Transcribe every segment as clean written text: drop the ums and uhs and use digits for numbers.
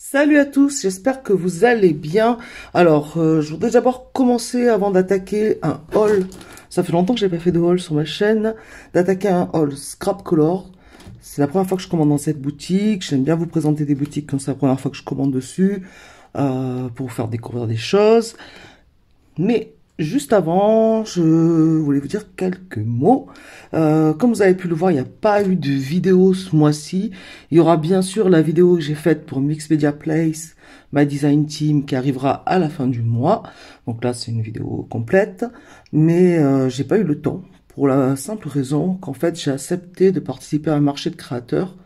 Salut à tous, j'espère que vous allez bien. Alors, je voudrais d'abord commencer avant d'attaquer un haul. Ça fait longtemps que j'ai pas fait de haul sur ma chaîne. D'attaquer un haul Scrap Color. C'est la première fois que je commande dans cette boutique. J'aime bien vous présenter des boutiques quand c'est la première fois que je commande dessus. Pour vous faire découvrir des choses. Mais juste avant, je voulais vous dire quelques mots. Comme vous avez pu le voir, il n'y a pas eu de vidéo ce mois-ci. Il y aura bien sûr la vidéo que j'ai faite pour Mixpedia Place, My Design Team, qui arrivera à la fin du mois. Donc là, c'est une vidéo complète. Mais j'ai pas eu le temps, pour la simple raison qu'en fait, j'ai accepté de participer à un marché de créateurs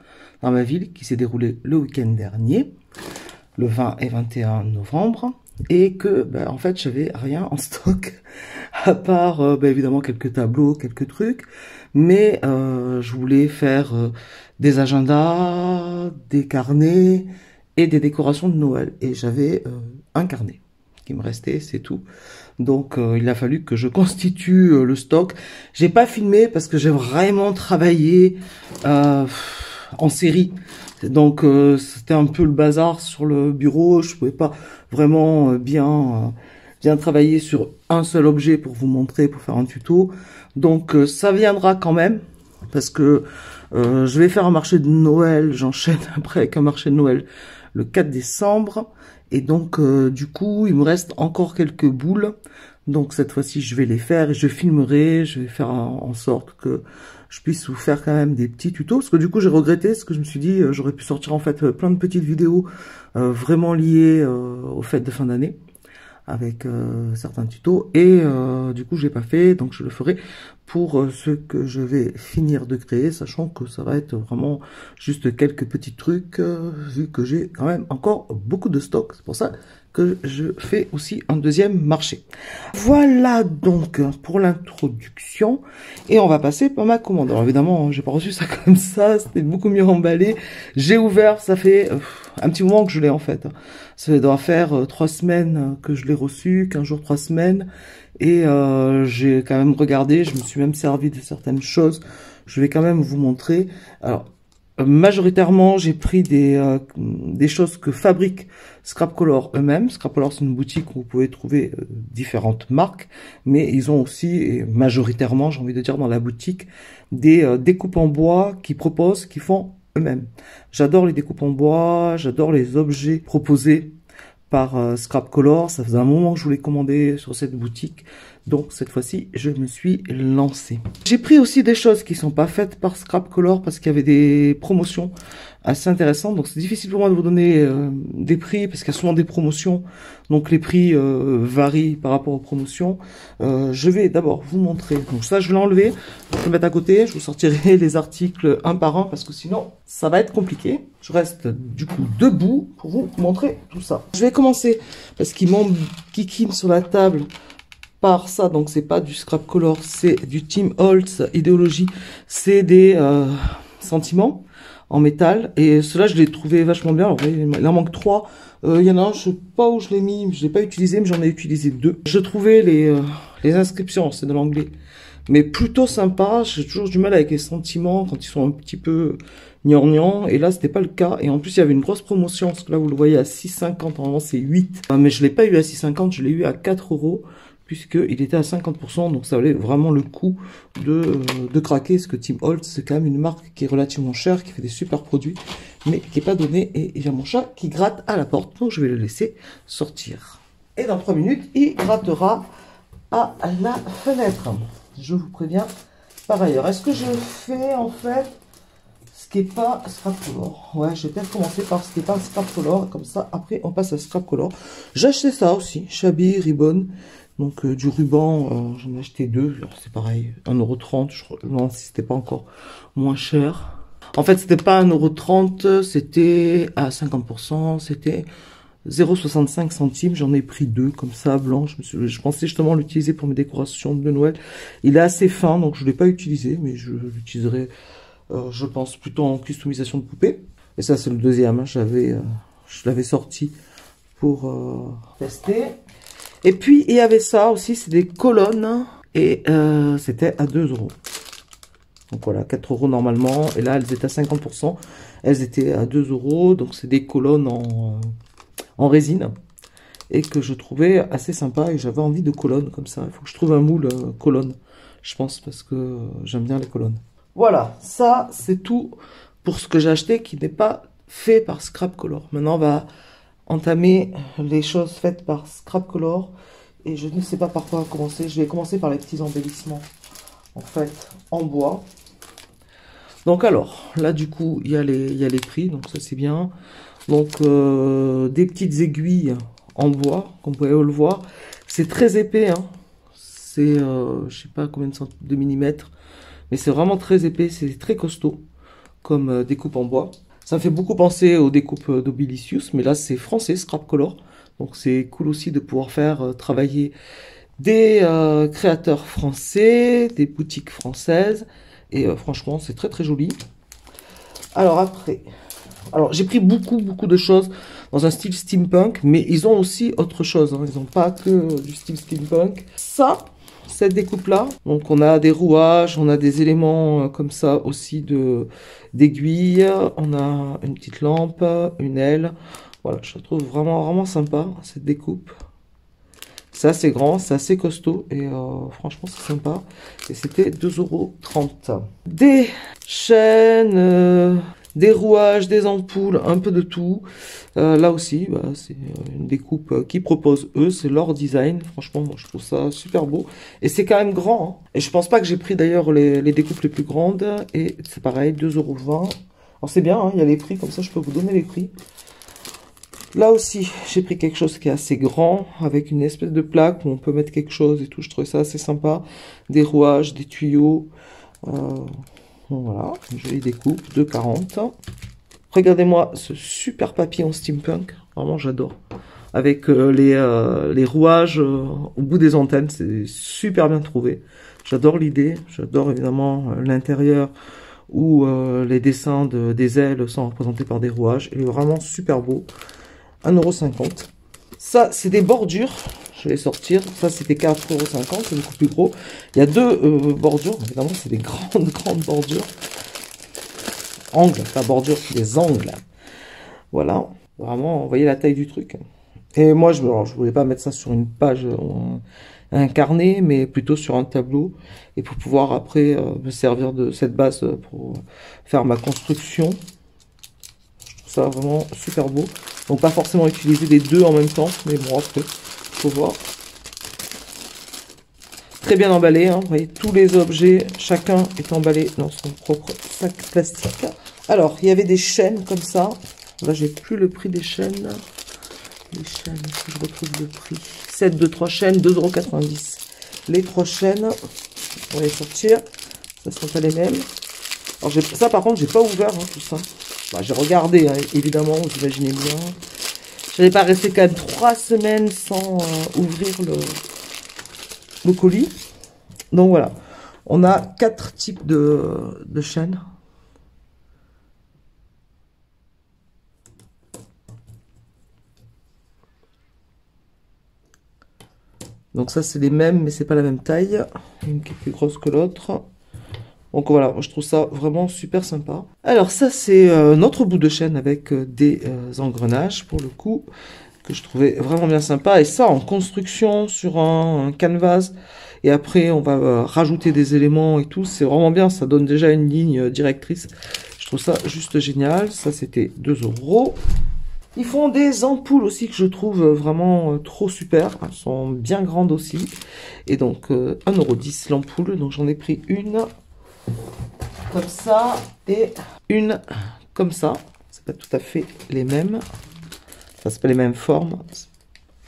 dans ma ville qui s'est déroulé le week-end dernier, le 20 et 21 novembre. Et que, en fait, j'avais rien en stock, à part, évidemment, quelques tableaux, quelques trucs. Mais je voulais faire des agendas, des carnets et des décorations de Noël. Et j'avais un carnet qui me restait, c'est tout. Donc, il a fallu que je constitue le stock. J'ai pas filmé parce que j'ai vraiment travaillé en série. Donc c'était un peu le bazar sur le bureau, je pouvais pas vraiment bien travailler sur un seul objet pour vous montrer, pour faire un tuto. Donc ça viendra quand même, parce que je vais faire un marché de Noël, j'enchaîne après avec un marché de Noël le 4 décembre. Et donc du coup il me reste encore quelques boules. Donc cette fois-ci je vais les faire et je filmerai, je vais faire en sorte que je puisse vous faire quand même des petits tutos, parce que du coup j'ai regretté, parce que je me suis dit j'aurais pu sortir en fait plein de petites vidéos vraiment liées aux fêtes de fin d'année avec certains tutos, et du coup j'ai pas fait, donc je le ferai pour ce que je vais finir de créer, sachant que ça va être vraiment juste quelques petits trucs vu que j'ai quand même encore beaucoup de stock. C'est pour ça que je fais aussi un deuxième marché. Voilà donc pour l'introduction, et on va passer par ma commande. Alors évidemment, j'ai pas reçu ça comme ça, c'était beaucoup mieux emballé. J'ai ouvert, ça fait un petit moment que je l'ai en fait. Ça doit faire 3 semaines que je l'ai reçu, 15 jours, 3 semaines. Et j'ai quand même regardé, je me suis même servi de certaines choses. Je vais quand même vous montrer. Alors, majoritairement, j'ai pris des choses que fabriquent Scrap Color eux-mêmes. Scrap Color, c'est une boutique où vous pouvez trouver différentes marques, mais ils ont aussi, et majoritairement, j'ai envie de dire, dans la boutique, des découpes en bois qui font eux-mêmes. J'adore les découpes en bois, j'adore les objets proposés par Scrap Color. Ça faisait un moment que je voulais commander sur cette boutique, donc cette fois-ci je me suis lancée. J'ai pris aussi des choses qui sont pas faites par Scrap Color parce qu'il y avait des promotions assez intéressantes, donc c'est difficile pour moi de vous donner des prix parce qu'il y a souvent des promotions, donc les prix varient par rapport aux promotions. Je vais d'abord vous montrer, donc ça je vais l'enlever, je vais le mettre à côté, je vous sortirai les articles un par un parce que sinon ça va être compliqué. Je reste du coup debout pour vous montrer tout ça. Je vais commencer parce qu'il m'enquiquine sur la table par ça, donc c'est pas du Scrap Color, c'est du Tim Holtz Idéologie, c'est des sentiments en métal, et cela je l'ai trouvé vachement bien. Alors, il en manque 3, il y en a un, je sais pas où je l'ai mis, je l'ai pas utilisé, mais j'en ai utilisé 2. Je trouvais les inscriptions, c'est de l'anglais, mais plutôt sympa. J'ai toujours du mal avec les sentiments quand ils sont un petit peu gnangnan, et là c'était pas le cas. Et en plus il y avait une grosse promotion, parce que là vous le voyez à 6,50, normalement c'est 8, mais je l'ai pas eu à 6,50, je l'ai eu à 4 €, puisqu'il était à 50%, donc ça valait vraiment le coup de craquer, parce que Tim Holtz, c'est quand même une marque qui est relativement chère, qui fait des super produits, mais qui n'est pas donnée, et il y a mon chat qui gratte à la porte, donc je vais le laisser sortir. Et dans 3 minutes, il grattera à la fenêtre. Je vous préviens par ailleurs. Est-ce que je fais en fait ce qui n'est pas Scrap Color? Ouais, je vais peut-être commencer par ce qui n'est pas Scrap Color, comme ça après on passe à Scrap Color. J'ai acheté ça aussi, Shabby Ribbon. Donc du ruban, j'en ai acheté 2, c'est pareil, 1,30 €, je crois, non, si c'était pas encore moins cher. En fait, c'était pas 1,30 €, c'était à 50%, c'était 0,65 centimes, j'en ai pris 2, comme ça, blanc, je pensais justement l'utiliser pour mes décorations de Noël. Il est assez fin, donc je ne l'ai pas utilisé, mais je l'utiliserai, je pense, plutôt en customisation de poupées. Et ça, c'est le deuxième, hein, je l'avais sorti pour tester. Et puis, il y avait ça aussi, c'est des colonnes, et c'était à 2 €. Donc voilà, 4 € normalement. Et là, elles étaient à 50%. Elles étaient à 2 €. Donc c'est des colonnes en résine. Et que je trouvais assez sympa. Et j'avais envie de colonnes comme ça. Il faut que je trouve un moule colonne. Je pense parce que j'aime bien les colonnes. Voilà, ça c'est tout pour ce que j'ai acheté qui n'est pas fait par Scrap Color. Maintenant on va entamer les choses faites par Scrap Color. Et je ne sais pas par quoi commencer. Je vais commencer par les petits embellissements en fait en bois. Donc alors, là du coup il y a les prix, donc ça c'est bien. Donc des petites aiguilles en bois, comme vous pouvez le voir. C'est très épais, hein. C'est, je sais pas combien de millimètres, mais c'est vraiment très épais, c'est très costaud comme découpe en bois. Ça me fait beaucoup penser aux découpes d'Obilicius, mais là c'est français, Scrap Color. Donc c'est cool aussi de pouvoir faire travailler des créateurs français, des boutiques françaises. Et franchement, c'est très très joli. Alors après, j'ai pris beaucoup de choses dans un style steampunk, mais ils ont aussi autre chose, hein. Ils n'ont pas que du style steampunk. Ça, cette découpe-là, donc on a des rouages, on a des éléments comme ça aussi d'aiguilles, on a une petite lampe, une aile. Voilà, je la trouve vraiment sympa, cette découpe. C'est assez grand, c'est assez costaud et franchement c'est sympa. Et c'était 2,30 €. Des chaînes, des rouages, des ampoules, un peu de tout. Là aussi, bah, c'est une découpe qu'ils proposent eux, c'est leur design. Franchement, moi, je trouve ça super beau. Et c'est quand même grand, hein. Et je pense pas que j'ai pris d'ailleurs les découpes les plus grandes. Et c'est pareil, 2,20 €. Alors c'est bien, hein, il y a les prix, comme ça je peux vous donner les prix. Là aussi, j'ai pris quelque chose qui est assez grand, avec une espèce de plaque où on peut mettre quelque chose et tout. Je trouvais ça assez sympa. Des rouages, des tuyaux. Voilà, une jolie découpe, 2,40 €. Regardez-moi ce super papier en steampunk. Vraiment, j'adore. Avec les rouages au bout des antennes. C'est super bien trouvé. J'adore l'idée. J'adore évidemment l'intérieur où les dessins des ailes sont représentés par des rouages. Il est vraiment super beau. 1,50 €. Ça, c'est des bordures. Je vais les sortir. Ça, c'était 4,50 €. C'est beaucoup plus gros. Il y a deux bordures. Évidemment, c'est des grandes bordures. Angles, pas bordures, des angles. Voilà. Vraiment, vous voyez la taille du truc. Et moi, je voulais pas mettre ça sur une page, un carnet, mais plutôt sur un tableau. Et pour pouvoir après me servir de cette base pour faire ma construction. Je trouve ça vraiment super beau. Donc pas forcément utiliser les deux en même temps, mais bon après, faut voir. Très bien emballé, hein. Vous voyez, tous les objets, chacun est emballé dans son propre sac plastique. Alors, il y avait des chaînes comme ça. Là, j'ai plus le prix des chaînes. Les chaînes, si je retrouve le prix. 7 de 3 chaînes, 2,90 €. Les 3 chaînes, on va les sortir. Ça ne sont pas les mêmes. Alors, ça, par contre, j'ai pas ouvert hein, tout ça. Bah, j'ai regardé, hein, évidemment, vous imaginez bien. Je n'avais pas resté quand même 3 semaines sans ouvrir le colis. Donc voilà, on a 4 types de chaînes. Donc ça, c'est les mêmes, mais c'est pas la même taille. Une qui est plus grosse que l'autre. Donc voilà, je trouve ça vraiment super sympa. Alors ça, c'est notre bout de chaîne avec des engrenages, pour le coup, que je trouvais vraiment bien sympa. Et ça, en construction sur un canvas. Et après, on va rajouter des éléments et tout. C'est vraiment bien, ça donne déjà une ligne directrice. Je trouve ça juste génial. Ça, c'était 2 €. Ils font des ampoules aussi que je trouve vraiment trop super. Elles sont bien grandes aussi. Et donc, 1,10 € l'ampoule. Donc, j'en ai pris une comme ça et une comme ça. C'est pas tout à fait les mêmes. Enfin, c'est pas les mêmes formes.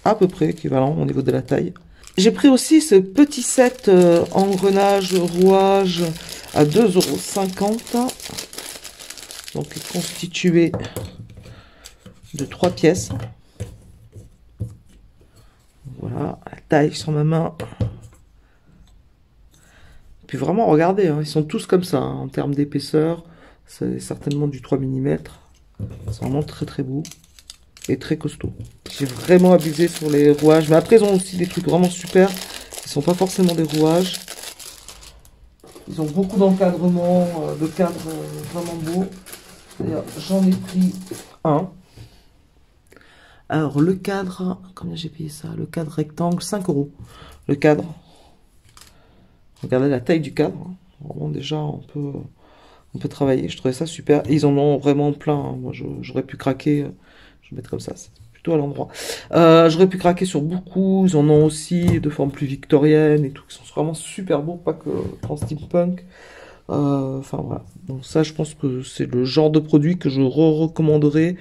À peu près équivalent au niveau de la taille. J'ai pris aussi ce petit set engrenage rouage à 2,50 €. Donc, il est constitué de 3 pièces. Voilà, la taille sur ma main. Puis vraiment, regardez, hein, ils sont tous comme ça, hein, en termes d'épaisseur. C'est certainement du 3 mm. C'est vraiment très beau. Et très costaud. J'ai vraiment abusé sur les rouages. Mais après, ils ont aussi des trucs vraiment super. Qui sont pas forcément des rouages. Ils ont beaucoup d'encadrement, de cadres vraiment beaux. D'ailleurs, j'en ai pris un. Alors, le cadre, combien j'ai payé ça? Le cadre rectangle, 5 €. Le cadre. Regardez la taille du cadre. Vraiment, déjà, on peut travailler. Je trouvais ça super. Ils en ont vraiment plein. Hein. Moi, j'aurais pu craquer. Je vais mettre comme ça. C'est plutôt à l'endroit. J'aurais pu craquer sur beaucoup. Ils en ont aussi de forme plus victorienne et tout. Ils sont vraiment super beaux. Pas que en steampunk. Enfin, voilà. Donc ça, je pense que c'est le genre de produit que je recommanderais.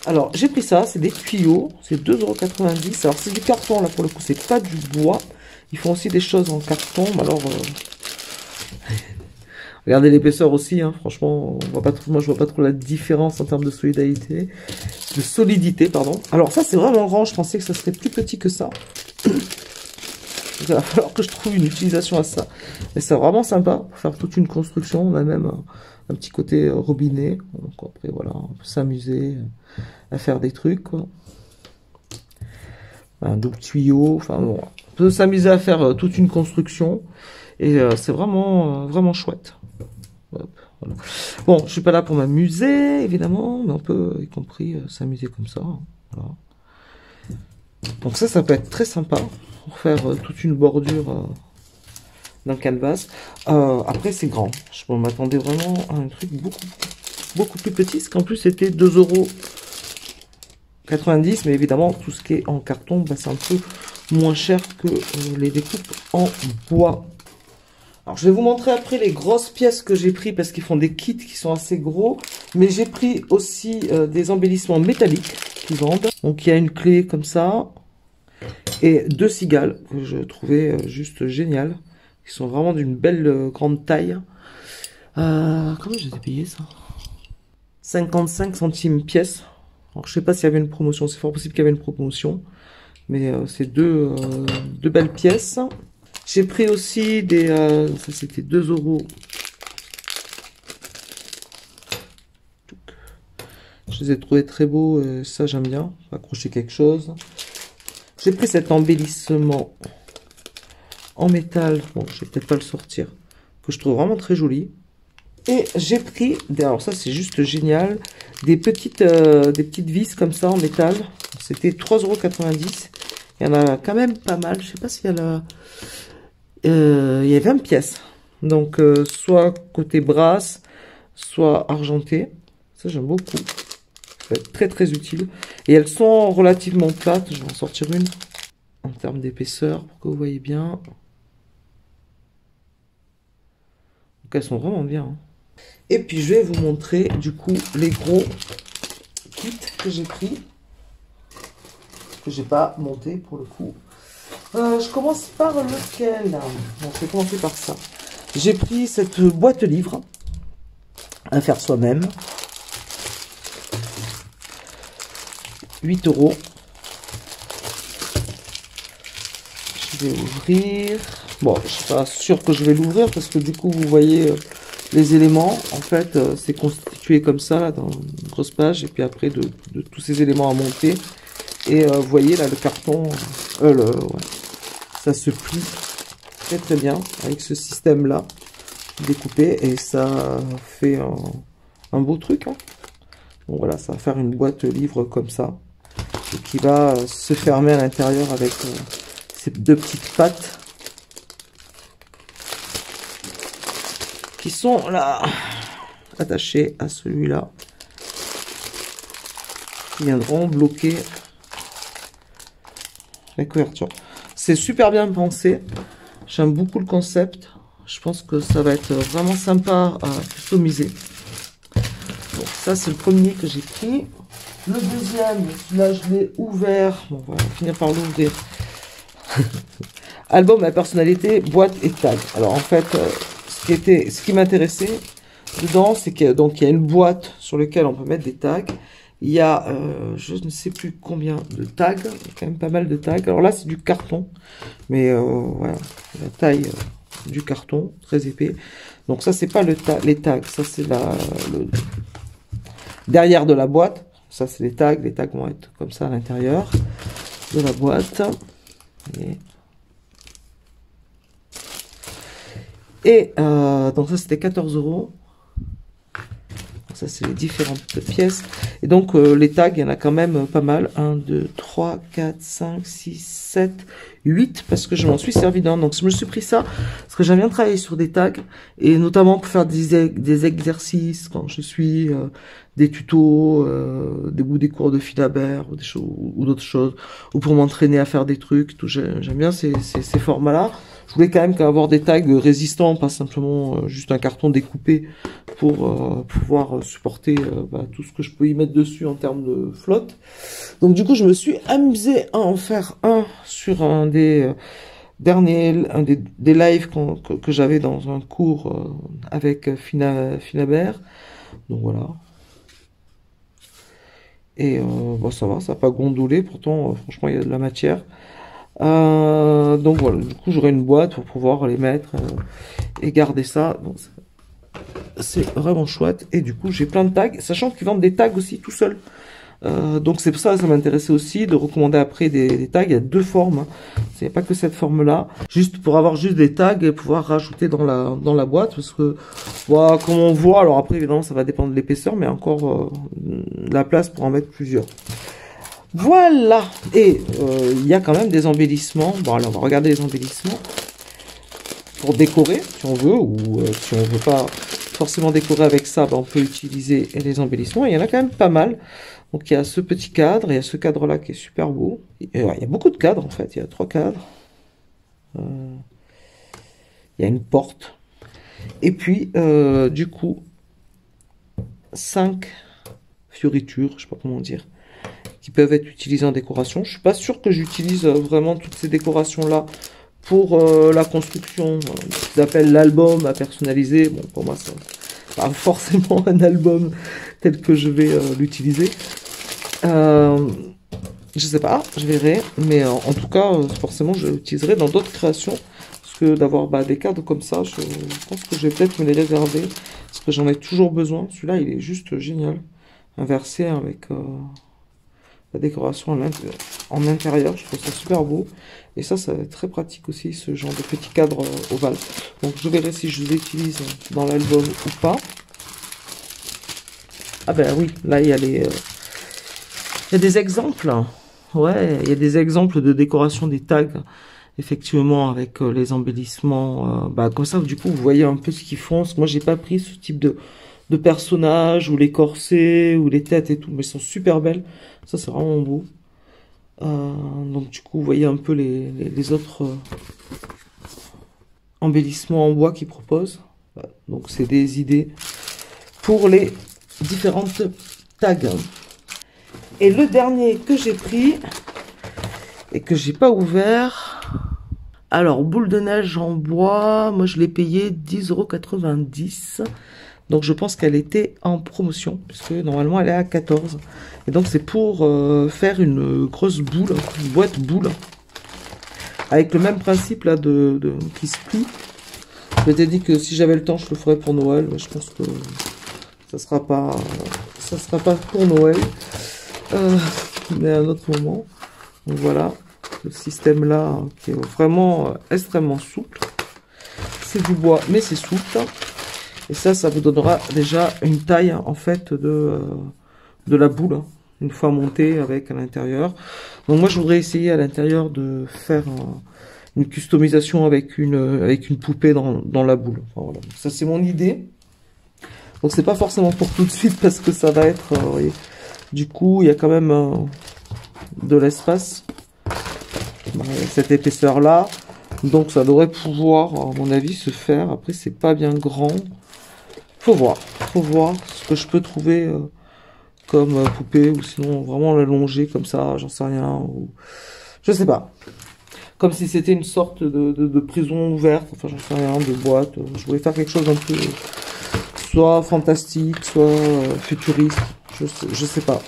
Alors, j'ai pris ça. C'est des tuyaux. C'est 2,90 €. Alors, c'est du carton, là, pour le coup. C'est pas du bois. Ils font aussi des choses en carton. Mais alors... regardez l'épaisseur aussi, hein. Franchement, on voit pas trop, moi je vois pas trop la différence en termes de solidité, pardon. Alors ça c'est vraiment grand, je pensais que ça serait plus petit que ça. Il va falloir que je trouve une utilisation à ça. Mais c'est vraiment sympa pour faire toute une construction. On a même un petit côté robinet. Donc après voilà, on peut s'amuser à faire des trucs, quoi. Un double tuyau, enfin bon, on peut s'amuser à faire toute une construction. Et c'est vraiment, vraiment chouette. Hop, voilà. Bon, je suis pas là pour m'amuser, évidemment, mais on peut, y compris, s'amuser comme ça. Voilà. Donc ça peut être très sympa pour faire toute une bordure d'un canvas. Après, c'est grand. Je m'attendais vraiment à un truc beaucoup plus petit, parce qu'en plus, c'était 2,90 €. Mais évidemment, tout ce qui est en carton, bah, c'est un peu moins cher que les découpes en bois. Alors, je vais vous montrer après les grosses pièces que j'ai pris parce qu'ils font des kits qui sont assez gros. Mais j'ai pris aussi des embellissements métalliques qu'ils vendent. Donc, il y a une clé comme ça et 2 cigales que je trouvais juste géniales. Qui sont vraiment d'une belle grande taille. Comment je les ai payés ça? 55 centimes pièce. Alors, je sais pas s'il y avait une promotion. C'est fort possible qu'il y avait une promotion. Mais c'est deux belles pièces. J'ai pris aussi des... ça, c'était 2 €. Je les ai trouvés très beaux. Ça, j'aime bien. Accrocher quelque chose. J'ai pris cet embellissement en métal. Bon, je vais peut-être pas le sortir. Que je trouve vraiment très joli. Et j'ai pris... alors ça, c'est juste génial. Des petites vis comme ça en métal. C'était 3,90 €. Il y en a quand même pas mal. Je sais pas s'il y a la... il y a 20 pièces. Donc, soit côté brasse, soit argenté. Ça, j'aime beaucoup. Ça va être très, très utile. Et elles sont relativement plates. Je vais en sortir une. En termes d'épaisseur, pour que vous voyez bien. Donc, elles sont vraiment bien. Hein. Et puis, je vais vous montrer, du coup, les gros kits que j'ai pris. Que j'ai pas monté, pour le coup. Je commence par lequel? Bon, je vais commencer par ça. J'ai pris cette boîte livre à faire soi-même. 8 €. Je vais ouvrir. Bon, je suis pas sûr que je vais l'ouvrir parce que du coup, vous voyez les éléments. En fait, c'est constitué comme ça là, dans une grosse page. Et puis après, de tous ces éléments à monter. Et vous voyez là, le carton, ouais. Ça se plie très très bien avec ce système là découpé et ça fait un beau truc. Hein. Donc voilà, ça va faire une boîte livre comme ça et qui va se fermer à l'intérieur avec ces 2 petites pattes qui sont là attachées à celui-là qui viendront bloquer la couverture. C'est super bien pensé. J'aime beaucoup le concept. Je pense que ça va être vraiment sympa à customiser. Bon, ça, c'est le premier que j'ai pris. Le deuxième, là, je l'ai ouvert. Bon, on va finir par l'ouvrir. Album à personnalité, boîte et tag. Alors, en fait, ce qui m'intéressait dedans, c'est qu'il y a une boîte sur laquelle on peut mettre des tags. Il y a, je ne sais plus combien de tags. Il y a quand même pas mal de tags. Alors là, c'est du carton. Mais voilà, la taille du carton, très épais. Donc ça, c'est pas les tags. Ça, c'est le derrière de la boîte. Ça, c'est les tags. Les tags vont être comme ça à l'intérieur de la boîte. Et donc ça c'était 14 €. Ça c'est les différentes pièces. Et donc les tags, il y en a quand même pas mal. 1, 2, 3, 4, 5, 6, 7, 8. Parce que je m'en suis servi d'un. Donc je me suis pris ça. Parce que j'aime bien travailler sur des tags. Et notamment pour faire des exercices. Quand je suis des tutos. Des cours de Philabert. Ou des choses, ou d'autres choses. Ou pour m'entraîner à faire des trucs. J'aime bien ces formats-là. Je voulais quand même avoir des tags résistants, pas simplement juste un carton découpé pour pouvoir supporter tout ce que je peux y mettre dessus en termes de flotte. Donc du coup, je me suis amusée à en faire un sur un des derniers, des lives que j'avais dans un cours avec Philabert. Donc voilà. Et bon, ça va, ça n'a pas gondolé, pourtant franchement il y a de la matière. Donc voilà, du coup j'aurai une boîte pour pouvoir les mettre et garder ça. Bon, c'est vraiment chouette. Et du coup j'ai plein de tags, sachant qu'ils vendent des tags aussi tout seuls. Donc c'est pour ça que ça m'intéressait aussi de recommander après des tags. Il y a deux formes, c'est pas que cette forme là, juste pour avoir juste des tags et pouvoir rajouter dans la boîte, parce que voilà, comme on voit, alors après évidemment ça va dépendre de l'épaisseur, mais encore la place pour en mettre plusieurs. Voilà. Et il y a quand même des embellissements. Bon alors on va regarder les embellissements pour décorer si on veut, ou si on veut pas forcément décorer avec ça, on peut utiliser les embellissements. Il y en a quand même pas mal. Donc il y a ce petit cadre, il y a ce cadre là qui est super beau. Il y a beaucoup de cadres en fait, il y a 3 cadres. Il y a une porte. Et puis du coup 5 fioritures, je sais pas comment dire, qui peuvent être utilisées en décoration. Je suis pas sûr que j'utilise vraiment toutes ces décorations là pour la construction, ce qu'ils appellent l'album à personnaliser. Bon, pour moi c'est pas forcément un album tel que je vais l'utiliser. Je sais pas, je verrai, mais en tout cas forcément je l'utiliserai dans d'autres créations, parce que d'avoir des cadres comme ça, je pense que je vais peut-être me les réserver, parce que j'en ai toujours besoin. Celui-là il est juste génial, inversé avec la décoration en intérieur, je trouve ça super beau. Et ça va être très pratique aussi, ce genre de petit cadre ovale. Donc je verrai si je les utilise dans l'album ou pas. Ah ben oui, là il y a il y a des exemples. Ouais, il y a des exemples de décoration des tags, effectivement, avec les embellissements. Comme ça, du coup, vous voyez un peu ce qu'ils font. Moi, j'ai pas pris ce type de personnages, ou les corsets, ou les têtes et tout, mais ils sont super belles. Ça, c'est vraiment beau. Donc, du coup, vous voyez un peu les autres embellissements en bois qu'ils proposent. Donc, c'est des idées pour les différentes tags. Et le dernier que j'ai pris et que j'ai pas ouvert, alors boule de neige en bois, moi je l'ai payé 10,90 €. Donc je pense qu'elle était en promotion, puisque normalement elle est à 14. Et donc c'est pour faire une grosse boule, une boîte boule, avec le même principe là qui se plie. Je m'étais dit que si j'avais le temps je le ferais pour Noël, mais je pense que ça sera pas pour Noël. Mais à un autre moment. Donc voilà, le système là qui est vraiment extrêmement souple. C'est du bois mais c'est souple, et ça vous donnera déjà une taille en fait de la boule une fois montée avec à l'intérieur. Donc moi je voudrais essayer à l'intérieur de faire une customisation avec une poupée dans la boule. Enfin, voilà. Ça c'est mon idée. Donc c'est pas forcément pour tout de suite, parce que ça va être vous voyez, du coup, il y a quand même de l'espace, cette épaisseur-là. Donc, ça devrait pouvoir, à mon avis, se faire. Après, c'est pas bien grand. Faut voir ce que je peux trouver comme poupée, ou sinon vraiment l'allonger comme ça, j'en sais rien. Ou je sais pas. Comme si c'était une sorte de prison ouverte. Enfin, j'en sais rien, de boîte. Je voulais faire quelque chose un peu soit fantastique, soit futuriste. Je sais pas,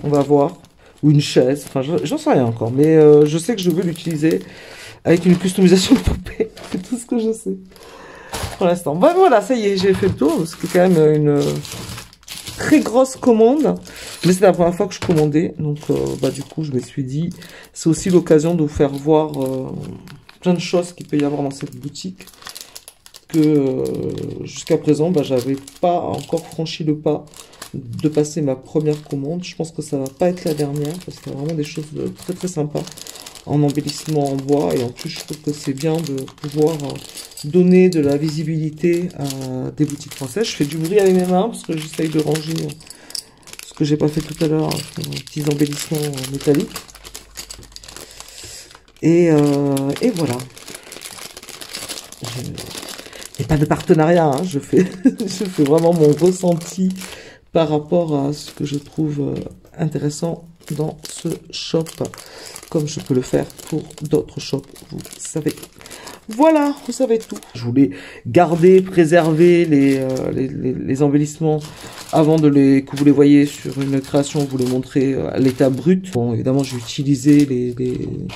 on va voir. Ou une chaise, enfin j'en sais rien encore. Mais je sais que je veux l'utiliser avec une customisation de poupée. C'est tout ce que je sais pour l'instant. Voilà, ça y est, j'ai fait le tour. C'est quand même une très grosse commande. Mais c'est la première fois que je commandais. Donc du coup je me suis dit, c'est aussi l'occasion de vous faire voir plein de choses qu'il peut y avoir dans cette boutique. que jusqu'à présent, bah, j'avais pas encore franchi le pas de passer ma première commande. Je pense que ça va pas être la dernière parce qu'il y a vraiment des choses très très sympas en embellissement en bois, et en plus je trouve que c'est bien de pouvoir donner de la visibilité à des boutiques françaises. Je fais du bruit avec mes mains parce que j'essaye de ranger ce que j'ai pas fait tout à l'heure, des petits embellissements métalliques. Et voilà. Et pas de partenariat, hein. Je fais vraiment mon ressenti par rapport à ce que je trouve intéressant dans ce shop, comme je peux le faire pour d'autres shops, vous savez. Voilà, vous savez tout. Je voulais garder, préserver les embellissements avant que vous les voyez sur une création, vous les montrer à l'état brut. Bon, évidemment, j'ai utilisé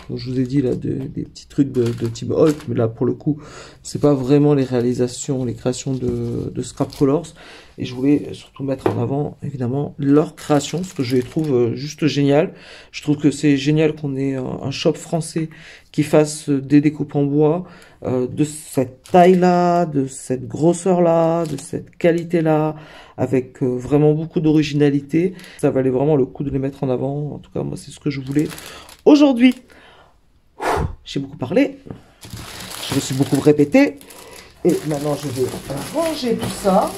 comme je vous ai dit là, des petits trucs de type Hulk, mais là, pour le coup, c'est pas vraiment les créations de Scrap Colors. Et je voulais surtout mettre en avant, évidemment, leur création, parce que je les trouve juste géniales. Je trouve que c'est génial qu'on ait un shop français qui fasse des découpes en bois, de cette taille-là, de cette grosseur-là, de cette qualité-là, avec vraiment beaucoup d'originalité. Ça valait vraiment le coup de les mettre en avant. En tout cas, moi, c'est ce que je voulais aujourd'hui. J'ai beaucoup parlé, je me suis beaucoup répété, et maintenant, je vais ranger tout ça.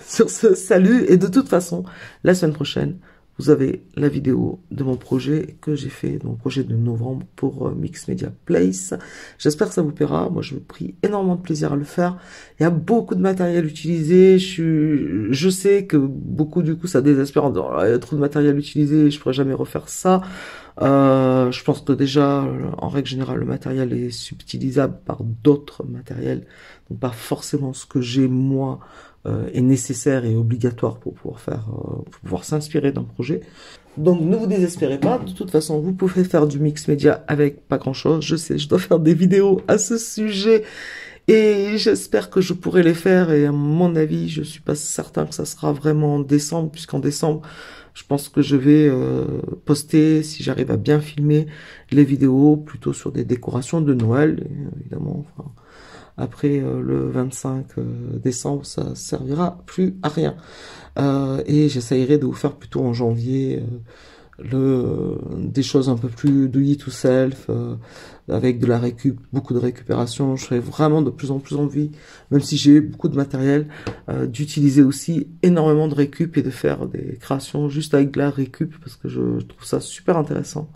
Sur ce, salut, et de toute façon, la semaine prochaine, vous avez la vidéo de mon projet que j'ai fait, mon projet de novembre pour Mix Media Place. J'espère que ça vous plaira. Moi, je me pris énormément de plaisir à le faire. Il y a beaucoup de matériel utilisé. Je sais que beaucoup, du coup, ça désespère en disant, oh, il y a trop de matériel utilisé, je pourrais jamais refaire ça. Je pense que déjà, en règle générale, le matériel est subtilisable par d'autres matériels. Donc, pas forcément ce que j'ai, moi, est nécessaire et obligatoire pour pouvoir s'inspirer d'un projet. Donc ne vous désespérez pas, de toute façon vous pouvez faire du mix média avec pas grand chose. Je sais, je dois faire des vidéos à ce sujet et j'espère que je pourrai les faire, et à mon avis je suis pas certain que ça sera vraiment en décembre, puisqu'en décembre je pense que je vais poster, si j'arrive à bien filmer, les vidéos plutôt sur des décorations de Noël, évidemment. Enfin, après le 25 décembre, ça servira plus à rien. Et j'essayerai de vous faire plutôt en janvier des choses un peu plus do it yourself, avec de la beaucoup de récupération. Je serai vraiment de plus en plus envie, même si j'ai beaucoup de matériel, d'utiliser aussi énormément de récup et de faire des créations juste avec de la récup, parce que je trouve ça super intéressant.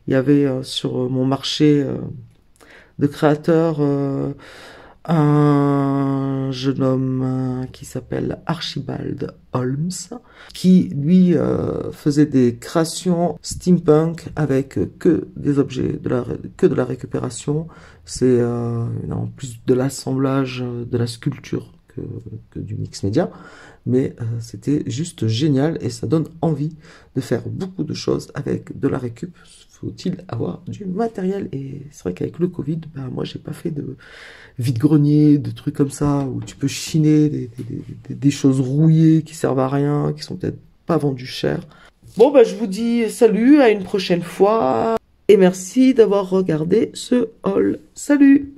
Il y avait sur mon marché de créateurs un jeune homme qui s'appelle Archibald Holmes, qui lui faisait des créations steampunk avec que des objets, que de la récupération. C'est en plus de l'assemblage, de la sculpture que du mix média, mais c'était juste génial et ça donne envie de faire beaucoup de choses avec de la récup. Faut-il avoir du matériel? Et c'est vrai qu'avec le Covid, ben, moi j'ai pas fait de vide-grenier, de trucs comme ça, où tu peux chiner des choses rouillées qui servent à rien, qui sont peut-être pas vendues cher. Bon, ben, je vous dis salut, à une prochaine fois, et merci d'avoir regardé ce haul. Salut!